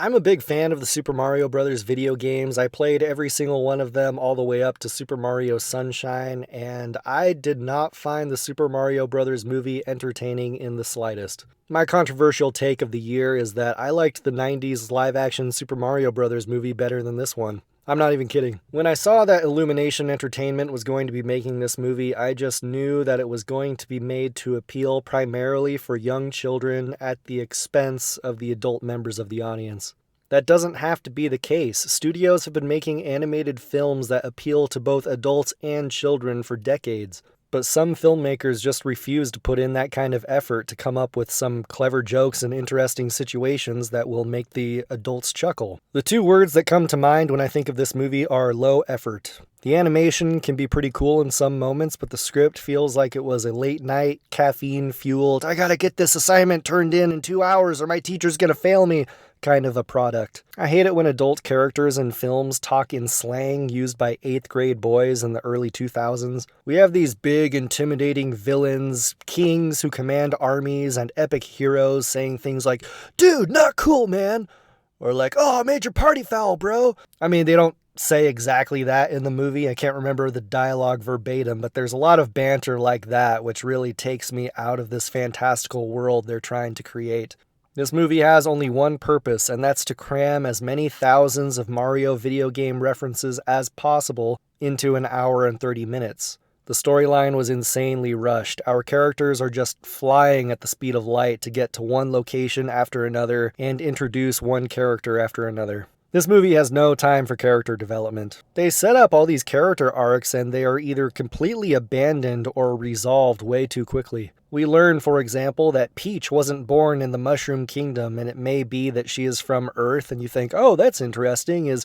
I'm a big fan of the Super Mario Brothers video games. I played every single one of them all the way up to Super Mario Sunshine, and I did not find the Super Mario Brothers movie entertaining in the slightest. My controversial take of the year is that I liked the 90s live-action Super Mario Brothers movie better than this one. I'm not even kidding. When I saw that Illumination Entertainment was going to be making this movie, I just knew that it was going to be made to appeal primarily for young children at the expense of the adult members of the audience. That doesn't have to be the case. Studios have been making animated films that appeal to both adults and children for decades. But some filmmakers just refuse to put in that kind of effort to come up with some clever jokes and interesting situations that will make the adults chuckle. The two words that come to mind when I think of this movie are low effort. The animation can be pretty cool in some moments, but the script feels like it was a late night, caffeine-fueled, I gotta get this assignment turned in 2 hours or my teacher's gonna fail me kind of a product. I hate it when adult characters in films talk in slang used by 8th grade boys in the early 2000s. We have these big, intimidating villains, kings who command armies, and epic heroes saying things like, dude, not cool, man! Or like, oh, I made your party foul, bro! I mean, they don't say exactly that in the movie. I can't remember the dialogue verbatim, but there's a lot of banter like that, which really takes me out of this fantastical world they're trying to create. This movie has only one purpose, and that's to cram as many thousands of Mario video game references as possible into an hour and 30 minutes. The storyline was insanely rushed. Our characters are just flying at the speed of light to get to one location after another and introduce one character after another. This movie has no time for character development. They set up all these character arcs and they are either completely abandoned or resolved way too quickly. We learn, for example, that Peach wasn't born in the Mushroom Kingdom, and it may be that she is from Earth, and you think, oh, that's interesting. Is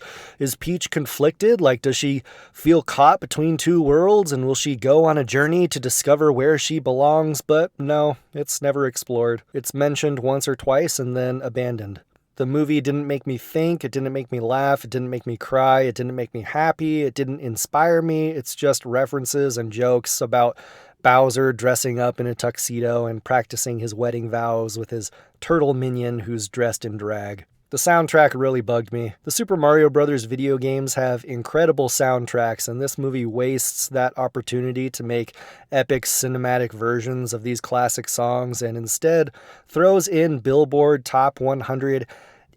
Peach conflicted? Like, does she feel caught between two worlds, and will she go on a journey to discover where she belongs? But no, it's never explored. It's mentioned once or twice and then abandoned. The movie didn't make me think, it didn't make me laugh, it didn't make me cry, it didn't make me happy, it didn't inspire me. It's just references and jokes about Bowser dressing up in a tuxedo and practicing his wedding vows with his turtle minion who's dressed in drag. The soundtrack really bugged me. The Super Mario Bros. Video games have incredible soundtracks, and this movie wastes that opportunity to make epic cinematic versions of these classic songs and instead throws in Billboard Top 100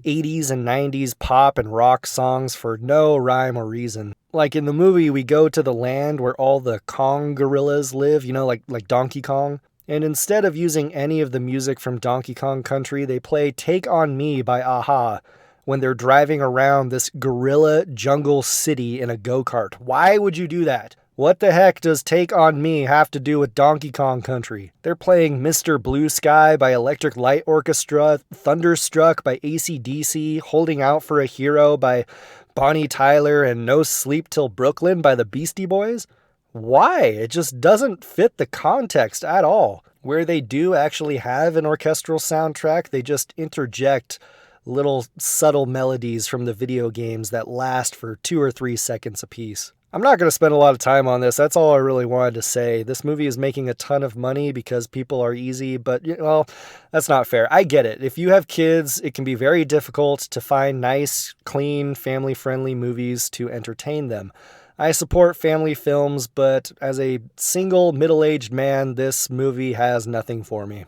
80s and 90s pop and rock songs for no rhyme or reason. Like in the movie, we go to the land where all the Kong gorillas live, like Donkey Kong. And instead of using any of the music from Donkey Kong Country, they play Take On Me by a-ha when they're driving around this gorilla jungle city in a go-kart. Why would you do that? What the heck does Take On Me have to do with Donkey Kong Country? They're playing Mr. Blue Sky by Electric Light Orchestra, Thunderstruck by AC/DC, Holding Out for a Hero by Bonnie Tyler, and No Sleep Till Brooklyn by the Beastie Boys? Why? It just doesn't fit the context at all. Where they do actually have an orchestral soundtrack, they just interject little subtle melodies from the video games that last for 2 or 3 seconds apiece. I'm not going to spend a lot of time on this. That's all I really wanted to say. This movie is making a ton of money because people are easy, but, well, that's not fair. I get it. If you have kids, it can be very difficult to find nice, clean, family-friendly movies to entertain them. I support family films, but as a single middle-aged man, this movie has nothing for me.